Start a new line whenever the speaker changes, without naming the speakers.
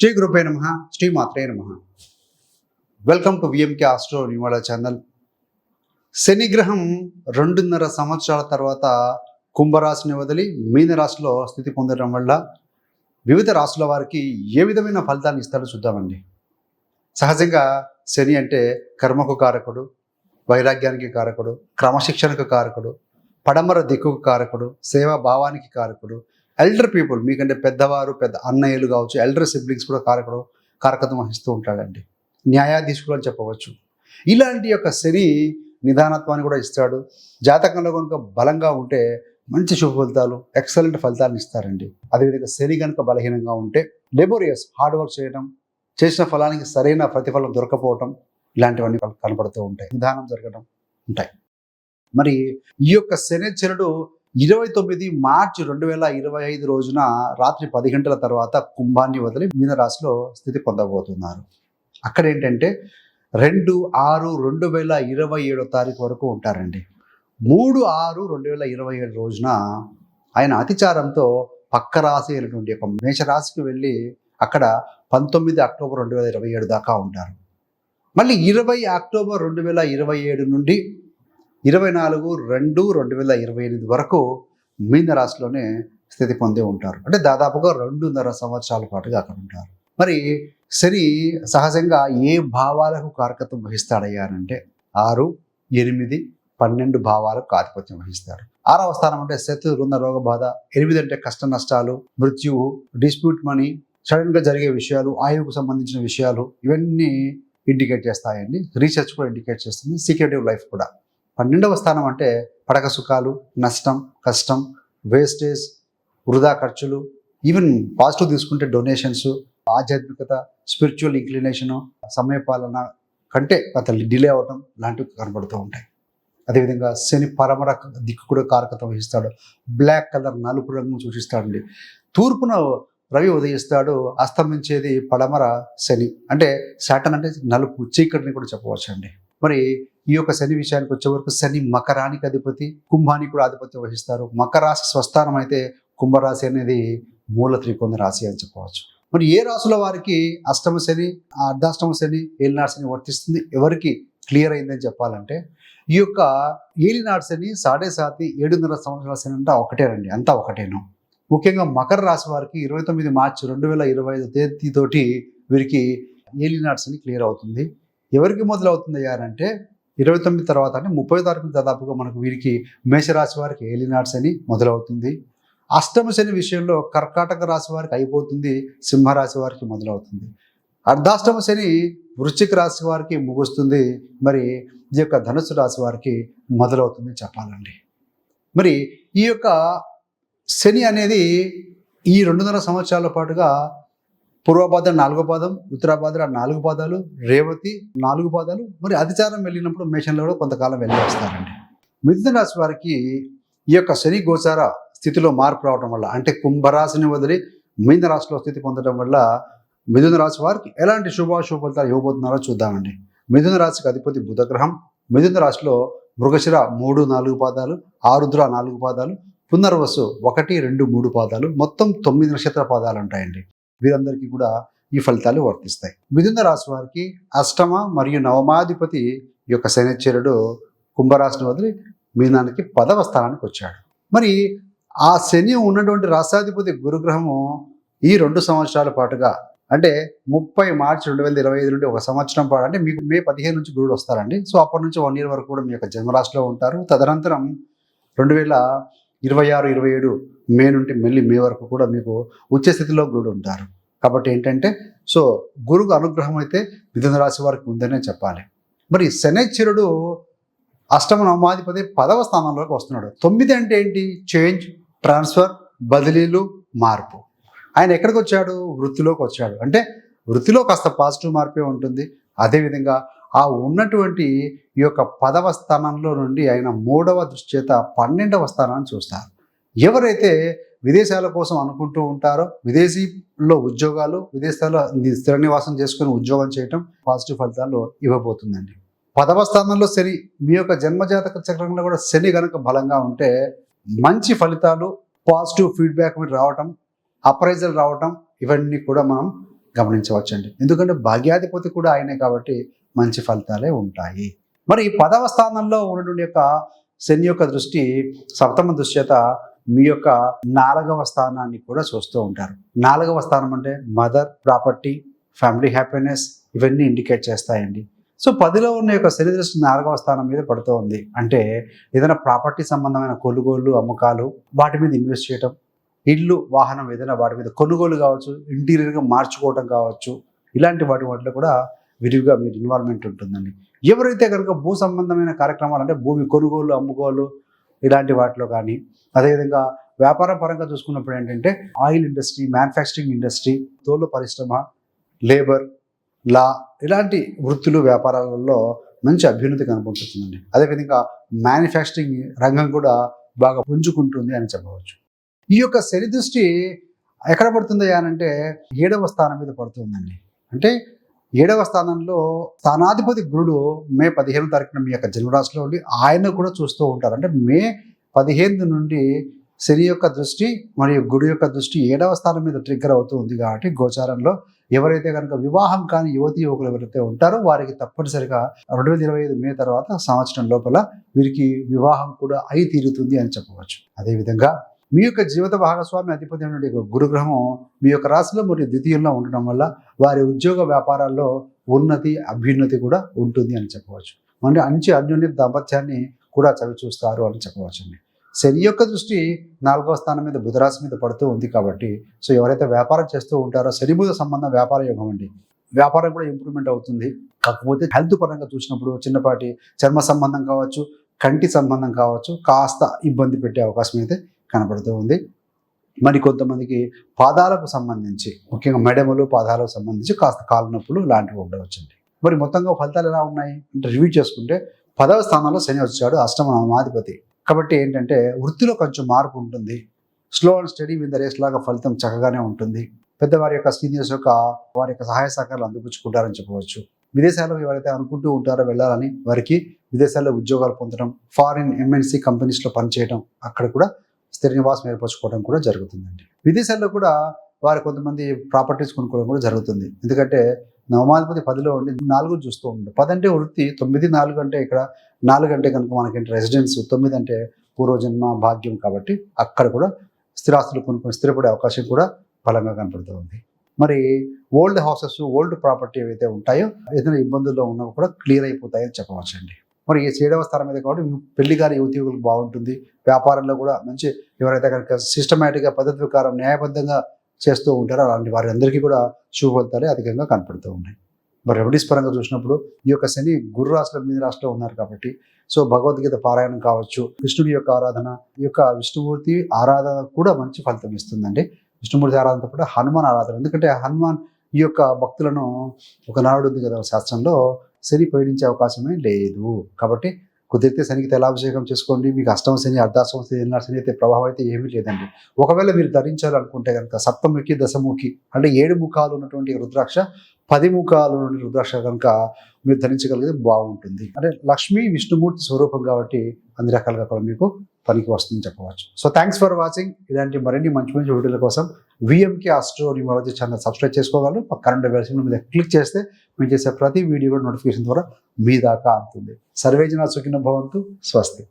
శ్రీ గురుపే నమః, శ్రీ మాత్రే నమః. వెల్కమ్ టు విఎంకే ఆస్ట్రో న్యూవాడ ఛానల్. శని గ్రహం 2.5 సంవత్సరాల తర్వాత కుంభరాశిని వదిలి మీన రాశిలో స్థితి పొందడం వల్ల వివిధ రాశుల వారికి ఏ విధమైన ఫలితాన్ని ఇస్తారో చూద్దామండి. సహజంగా శని అంటే కర్మకు కారకుడు, వైరాగ్యానికి కారకుడు, క్రమశిక్షణకు కారకుడు, పడమర దిక్కుకు కారకుడు, సేవా భావానికి కారకుడు, ఎల్డర్ పీపుల్ మీకంటే పెద్దవారు, పెద్ద అన్నయ్యలు కావచ్చు, ఎల్డర్ సిబ్లింగ్స్ కూడా కారకత్వం వహిస్తూ ఉంటాడండి. న్యాయాధీశులు అని చెప్పవచ్చు. ఇలాంటి యొక్క శని నిదానత్వాన్ని కూడా ఇస్తాడు. జాతకంలో కనుక బలంగా ఉంటే మంచి శుభ ఫలితాలు, ఎక్సలెంట్ ఫలితాలను ఇస్తారండి. అదేవిధంగా శని కనుక బలహీనంగా ఉంటే లేబోరియస్, హార్డ్ వర్క్ చేయడం, చేసిన ఫలానికి సరైన ప్రతిఫలం దొరకపోవటం, ఇలాంటివన్నీ కనపడుతూ ఉంటాయి. నిదానం జరగడం ఉంటాయి. మరి ఈ యొక్క శనిశ్చరుడు 29 మార్చి 2025 రోజున రాత్రి 10 గంటల తర్వాత కుంభాన్ని వదిలి మీన రాశిలో స్థితి పొందబోతున్నారు. అక్కడ ఏంటంటే 2/6/2027 తారీఖు వరకు ఉంటారండి. 3/6/2027 రోజున ఆయన అతిచారంతో పక్క రాశి అయినటువంటి ఒక మేషరాశికి వెళ్ళి అక్కడ 19 అక్టోబర్ 2027 దాకా ఉంటారు. మళ్ళీ 20 అక్టోబర్ 2027 నుండి 24/2/2028 వరకు మీన రాశిలోనే స్థితి పొంది ఉంటారు. అంటే దాదాపుగా 2.5 సంవత్సరాల పాటుగా అక్కడ ఉంటారు. మరి శని సహజంగా ఏ భావాలకు కారకత్వం వహిస్తాడయ్యానంటే 6, 8, 12 భావాలకు ఆధిపత్యం వహిస్తాడు. 6వ స్థానం అంటే శత్రు, రుణ, రోగ బాధ. 8 అంటే కష్ట నష్టాలు, మృత్యువు, డిస్ప్యూట్ మనీ, సడన్గా జరిగే విషయాలు, ఆయువుకు సంబంధించిన విషయాలు, ఇవన్నీ ఇండికేట్ చేస్తాయండి. రీసెర్చ్ కూడా ఇండికేట్ చేస్తుంది, సీక్రెటివ్ లైఫ్ కూడా. 12వ స్థానం అంటే పడక సుఖాలు, నష్టం, కష్టం, వేస్టేజ్, వృధా ఖర్చులు, ఈవెన్ పాజిటివ్ తీసుకుంటే డొనేషన్స్, ఆధ్యాత్మికత, స్పిరిచువల్ ఇంక్లినేషను, సమయపాలన కంటే అతను డిలే అవటం లాంటివి కనబడుతూ ఉంటాయి. అదేవిధంగా శని పరమర దిక్కు కూడా కారకత్వం వహిస్తాడు. బ్లాక్ కలర్, నలుపు రంగు సూచిస్తాడండి. తూర్పున రవి ఉదయిస్తాడు, అస్తమించేది పడమర శని. అంటే శాటన్ అంటే నలుపు, చీకటిని కూడా చెప్పవచ్చు అండి. మరి ఈ యొక్క శని విషయానికి వచ్చే వరకు శని మకరానికి అధిపతి, కుంభానికి కూడా ఆధిపత్యం వహిస్తారు. మకర రాశి స్వస్థానం అయితే కుంభరాశి అనేది మూల త్రికోణ రాశి అని చెప్పవచ్చు. మరి ఏ రాశుల వారికి అష్టమ శని, అర్ధాష్టమ శని, ఏలినాడు శని వర్తిస్తుంది, ఎవరికి క్లియర్ అయిందని చెప్పాలంటే ఈ యొక్క ఏలినాడు శని 7.5 7.5 సంవత్సరాల శని అంటే ఒకటేనండి, అంతా ఒకటేను. ముఖ్యంగా మకర రాశి వారికి 29 మార్చి 2025 తేదీతోటి వీరికి ఏలినాడు శని క్లియర్ అవుతుంది. ఎవరికి మొదలవుతుంది అంటే 29 తర్వాత అంటే 30 తారీఖు దాదాపుగా మనకు వీరికి మేషరాశి వారికి ఏలినాడు శని మొదలవుతుంది. అష్టమ శని విషయంలో కర్కాటక రాశి వారికి అయిపోతుంది, సింహరాశి వారికి మొదలవుతుంది. అర్ధాష్టమ శని వృశ్చిక రాశి వారికి ముగుస్తుంది, మరి ఈ యొక్క ధనుసు రాశి వారికి మొదలవుతుంది చెప్పాలండి. మరి ఈ యొక్క శని అనేది ఈ 2.5 సంవత్సరాల పాటుగా పూర్వభాద్ర 4వ పాదం, ఉత్తరాభాద్ర 4 పాదాలు, రేవతి 4 పాదాలు, మరి అతిచారం వెళ్ళినప్పుడు మేషంలో కూడా కొంతకాలం వెళ్ళి వస్తారండి. మిథున రాశి వారికి ఈ యొక్క శని గోచార స్థితిలో మార్పు రావడం వల్ల, అంటే కుంభరాశిని వదిలి మీన రాశిలో స్థితి పొందడం వల్ల మిథున రాశి వారికి ఎలాంటి శుభాశుభ ఫలితాలు ఇవ్వబోతున్నారో చూద్దామండి. మిథున రాశికి అధిపతి బుధగ్రహం. మిథున రాశిలో మృగశిర 3, 4 పాదాలు, ఆరుద్ర 4 పాదాలు, పునర్వసు 1, 2, 3 పాదాలు, మొత్తం 9 నక్షత్ర పాదాలు ఉంటాయండి. వీరందరికీ కూడా ఈ ఫలితాలు వర్తిస్తాయి. మిథున రాశి వారికి అష్టమ మరియు నవమాధిపతి ఈ యొక్క శనిశ్చరుడు కుంభరాశిని వదిలి మీనానికి 10వ స్థానానికి వచ్చాడు. మరి ఆ శని ఉన్నటువంటి రాష్ట్రాధిపతి గురుగ్రహము ఈ 2 సంవత్సరాల పాటుగా, అంటే 30 మార్చి 2025 నుండి 1 సంవత్సరం పాటు, అంటే మీకు మే 15 నుంచి గురుడు వస్తారండి. సో అప్పటి నుంచి 1 ఇయర్ వరకు కూడా మీ యొక్క జన్మరాశిలో ఉంటారు. తదనంతరం 2026-27 మే నుండి మళ్ళీ మే వరకు కూడా మీకు ఉచ్చ స్థితిలో గురుడు ఉంటారు. కాబట్టి ఏంటంటే సో గురువు అనుగ్రహం అయితే మిథున రాశి వారికి ఉందనే చెప్పాలి. మరి శనిశ్చరుడు అష్టమ నవమాధిపతి 10వ స్థానంలోకి వస్తున్నాడు. 9 అంటే ఏంటి? చేంజ్, ట్రాన్స్ఫర్, బదిలీలు, మార్పు. ఆయన ఎక్కడికి వచ్చాడు? వృత్తిలోకి వచ్చాడు. అంటే వృత్తిలో కాస్త పాజిటివ్ మార్పే ఉంటుంది. అదేవిధంగా ఆ ఉన్నటువంటి ఈ యొక్క 10వ స్థానంలో నుండి ఆయన 3వ దృష్టి చేత 12వ స్థానాన్ని చూస్తారు. ఎవరైతే విదేశాల కోసం అనుకుంటూ ఉంటారో, విదేశీలో ఉద్యోగాలు, విదేశాల్లో స్థిర నివాసం చేసుకుని ఉద్యోగం చేయటం పాజిటివ్ ఫలితాలు ఇవ్వబోతుందండి. 10వ స్థానంలో శని, మీ యొక్క జన్మజాతక చక్రంలో కూడా శని కనుక బలంగా ఉంటే మంచి ఫలితాలు, పాజిటివ్ ఫీడ్బ్యాక్ రావటం, అప్రైజల్ రావటం, ఇవన్నీ కూడా మనం గమనించవచ్చండి. ఎందుకంటే భాగ్యాధిపతి కూడా ఆయనే కాబట్టి మంచి ఫలితాలే ఉంటాయి. మరి 10వ స్థానంలో ఉన్నటువంటి యొక్క శని యొక్క దృష్టి సప్తమ దృశ్యత మీ యొక్క 4వ స్థానాన్ని కూడా చూస్తూ ఉంటారు. 4వ స్థానం అంటే మదర్, ప్రాపర్టీ, ఫ్యామిలీ హ్యాపీనెస్ ఇవన్నీ ఇండికేట్ చేస్తాయండి. సో 10లో ఉన్న యొక్క శని దృష్టి 4వ స్థానం మీద పడుతూ ఉంది అంటే ఏదైనా ప్రాపర్టీ సంబంధమైన కొనుగోలు, అమ్మకాలు, వాటి మీద ఇన్వెస్ట్ చేయటం, ఇల్లు, వాహనం ఏదైనా వాటి మీద కొనుగోలు కావచ్చు, ఇంటీరియర్గా మార్చుకోవడం కావచ్చు, ఇలాంటి వాటిలో కూడా విరివిగా మీరు ఇన్వాల్వ్మెంట్ ఉంటుందండి. ఎవరైతే కనుక భూ సంబంధమైన కార్యక్రమాలు అంటే భూమి కొనుగోలు, అమ్ముకోలు ఇలాంటి వాటిలో కానీ, అదేవిధంగా వ్యాపార పరంగా చూసుకున్నప్పుడు ఏంటంటే ఆయిల్ ఇండస్ట్రీ, మ్యానుఫ్యాక్చరింగ్ ఇండస్ట్రీ, తోలు పరిశ్రమ, లేబర్, లా ఇలాంటి వృత్తులు, వ్యాపారాలలో మంచి అభ్యున్నతి కనబడుతుందండి. అదేవిధంగా మ్యానుఫ్యాక్చరింగ్ రంగం కూడా బాగా పుంజుకుంటుంది అని చెప్పవచ్చు. ఈ యొక్క శని దృష్టి ఎక్కడ పడుతుంది అంటే 7వ స్థానం మీద పడుతుందండి. అంటే 7వ స్థానంలో స్థానాధిపతి గురుడు మే 15వ తారీఖున మీ యొక్క జన్మరాశిలో ఉండి ఆయన కూడా చూస్తూ ఉంటారు. అంటే మే 15 నుండి శని యొక్క దృష్టి మరియు గురు యొక్క దృష్టి 7వ స్థానం మీద ట్రిగ్గర్ అవుతూ ఉంది కాబట్టి గోచారంలో ఎవరైతే కనుక వివాహం కాని యువతి యువకులు ఎవరైతే ఉంటారో వారికి తప్పనిసరిగా 2025 మే తర్వాత సంవత్సరం లోపల వీరికి వివాహం కూడా అయి తీరుతుంది అని చెప్పవచ్చు. అదేవిధంగా మీ యొక్క జీవిత భాగస్వామి అధిపతి అయిన గురుగ్రహం మీ యొక్క రాశిలో మరియు ద్వితీయంలో ఉండడం వల్ల వారి ఉద్యోగ వ్యాపారాల్లో ఉన్నతి, అభ్యున్నతి కూడా ఉంటుంది అని చెప్పవచ్చు. అంటే మంచి అన్యోన్య దాంపత్యాన్ని కూడా చవి చూస్తారు అని చెప్పవచ్చు అండి. శని యొక్క దృష్టి 4వ స్థానం మీద బుధరాశి మీద పడుతూ ఉంది కాబట్టి సో ఎవరైతే వ్యాపారం చేస్తూ ఉంటారో శని బుధ సంబంధం వ్యాపార యోగం అండి. వ్యాపారం కూడా ఇంప్రూవ్మెంట్ అవుతుంది. కాకపోతే హెల్త్ పరంగా చూసినప్పుడు చిన్నపాటి చర్మ సంబంధం కావచ్చు, కంటి సంబంధం కావచ్చు, కాస్త ఇబ్బంది పెట్టే అవకాశం అయితే కనబడుతూ ఉంది. మరి కొంతమందికి పాదాలకు సంబంధించి ముఖ్యంగా మెడమలు, పాదాలకు సంబంధించి కాస్త కాలు నొప్పులు లాంటివి ఉండవచ్చండి. మరి మొత్తంగా ఫలితాలు ఎలా ఉన్నాయి అంటే రివ్యూ చేసుకుంటే 10వ స్థానంలో శని వచ్చాడు, అష్టమ నామాధిపతి. కాబట్టి ఏంటంటే వృత్తిలో కొంచెం మార్పు ఉంటుంది. Slow and study with the race లాగా ఫలితం చక్కగానే ఉంటుంది. పెద్దవారి యొక్క సీనియర్స్ యొక్క వారి యొక్క సహాయ సహకారాలు అందిపుచ్చుకుంటారని చెప్పవచ్చు. విదేశాల్లో ఎవరైతే అనుకుంటూ ఉంటారో వెళ్ళాలని వారికి విదేశాల్లో ఉద్యోగాలు పొందడం, ఫారిన్ ఎంఎన్సీ కంపెనీస్లో పనిచేయడం, అక్కడ కూడా స్థిర నివాసం ఏర్పరచుకోవడం కూడా జరుగుతుందండి. విదేశాల్లో కూడా వారు కొంతమంది ప్రాపర్టీస్ కొనుక్కోవడం కూడా జరుగుతుంది. ఎందుకంటే నవమాధిపతి 10లో ఉండి 4 చూస్తూ ఉంటాడు. 10 అంటే వృత్తి, 9, 4 అంటే ఇక్కడ 4 అంటే కనుక మనకేంటి రెసిడెన్స్, 9 అంటే పూర్వజన్మ భాగ్యం కాబట్టి అక్కడ కూడా స్థిరాస్తులు కొనుక్కొని స్థిరపడే అవకాశం కూడా బలంగా కనపడుతూ ఉంది. మరి ఓల్డ్ హౌసెస్, ఓల్డ్ ప్రాపర్టీ ఏవైతే ఉంటాయో ఏదైనా ఇబ్బందుల్లో ఉన్నవి కూడా క్లియర్ అయిపోతాయని చెప్పవచ్చండి. మరి ఈ 7వ స్థానం మీద కాబట్టి పెళ్లి గారి యువతీయులకు బాగుంటుంది. వ్యాపారంలో కూడా మంచి ఎవరైతే కనుక సిస్టమేటిక్గా, పద్ధతి ప్రకారం, న్యాయబద్ధంగా చేస్తూ ఉంటారో అలాంటి వారి అందరికీ కూడా శుభ ఫలితాలే అధికంగా కనపడుతూ ఉన్నాయి. మరి రెమెడీస్ పరంగా చూసినప్పుడు ఈ యొక్క శని గురు రాశిలో, మీన రాశిలో ఉన్నారు కాబట్టి సో భగవద్గీత పారాయణం కావచ్చు, కృష్ణుడి యొక్క ఆరాధన, ఈ యొక్క విష్ణుమూర్తి ఆరాధన కూడా మంచి ఫలితం ఇస్తుందండి. విష్ణుమూర్తి ఆరాధనతో కూడా హనుమాన్ ఆరాధన, ఎందుకంటే హనుమాన్ ఈ యొక్క భక్తులను ఒక నాడు ఉంది కదా శాస్త్రంలో, శని పీడించే అవకాశమే లేదు. కాబట్టి కుదిరితే శనికి తైలాభిషేకం చేసుకోండి. మీకు అష్టమ శని, అర్ధాష్టమ శని, శని అయితే ప్రభావం అయితే ఏమీ లేదండి. ఒకవేళ మీరు ధరించాలనుకుంటే కనుక సప్తముఖి, దశముఖి అంటే 7 ముఖాలు ఉన్నటువంటి రుద్రాక్ష, 10 ముఖాలు ఉన్న రుద్రాక్ష కనుక మీరు ధరించగలిగితే బాగుంటుంది. అంటే లక్ష్మీ విష్ణుమూర్తి స్వరూపం కాబట్టి అన్ని రకాలుగా కూడా మీకు పనికి వస్తుందని చెప్పవచ్చు. So thanks for watching. ఇలాంటి మరిన్ని మంచి మంచి వీడియోల కోసం VMK astro numerology channel subscribe చేసుకోగలరు. పక్కన బెల్ సింబల్ మీద క్లిక్ చేస్తే మేము చేసే ప్రతి వీడియో కూడా నోటిఫికేషన్ ద్వారా మీ దాకా అందుతుంది. సర్వే జనా సుఖినో భవంతు. స్వస్తి.